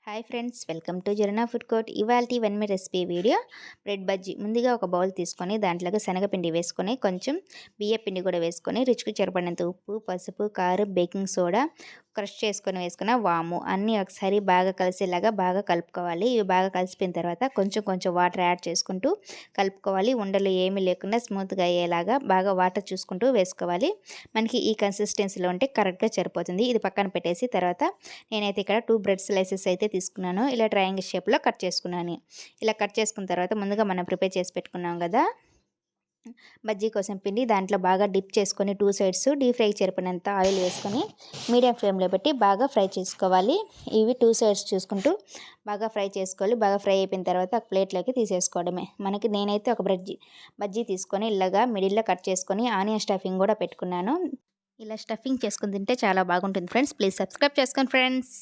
Hi friends, welcome to Jharna food court. ఇవాల్టి వన్ మీ రెసిపీ వీడియో బ్రెడ్ బజ్జీ. ముందుగా ఒక బౌల్ తీసుకొని దాంట్లోకి శనగపిండి వేసుకొని కొంచెం బియ్యపిండి కూడా వేసుకొని రుచికి సరిపడినంత ఉప్పు, పసుపు, కారం, బేకింగ్ సోడా, క్రష్ చేసుకొని వేసుకున్న వాము అన్నీ ఒకసారి బాగా కలిసేలాగా బాగా కలుపుకోవాలి. ఇవి బాగా కలిసిపోయిన తర్వాత కొంచెం కొంచెం వాటర్ యాడ్ చేసుకుంటూ కలుపుకోవాలి. ఉండలు ఏమీ లేకుండా స్మూత్గా అయ్యేలాగా బాగా వాటర్ చూసుకుంటూ వేసుకోవాలి. మనకి ఈ కన్సిస్టెన్సీలో ఉంటే కరెక్ట్గా సరిపోతుంది. ఇది పక్కన పెట్టేసి తర్వాత నేనైతే ఇక్కడ 2 బ్రెడ్ స్లైసెస్ అయితే తీసుకున్నాను. ఇలా ట్రయాంగిల్ షేప్లో కట్ చేసుకున్నాను. ఇలా కట్ చేసుకున్న తర్వాత ముందుగా మనం ప్రిపేర్ చేసి పెట్టుకున్నాం కదా బజ్జీ కోసం పిండి, దాంట్లో బాగా డిప్ చేసుకొని 2 సైడ్స్ డీప్ ఫ్రై సరిపడినంత ఆయిల్ వేసుకొని మీడియం ఫ్లేమ్లో పెట్టి బాగా ఫ్రై చేసుకోవాలి. ఇవి 2 సైడ్స్ చూసుకుంటూ బాగా ఫ్రై చేసుకోవాలి. బాగా ఫ్రై అయిపోయిన తర్వాత ఒక ప్లేట్లోకి తీసేసుకోవడమే. నేనైతే ఒక బజ్జీ తీసుకొని ఇలాగా మిడిల్లో కట్ చేసుకొని ఆనియన్ స్టఫింగ్ కూడా పెట్టుకున్నాను. ఇలా స్టఫింగ్ చేసుకుని తింటే చాలా బాగుంటుంది ఫ్రెండ్స్. ప్లీజ్ సబ్స్క్రైబ్ చేసుకోండి ఫ్రెండ్స్.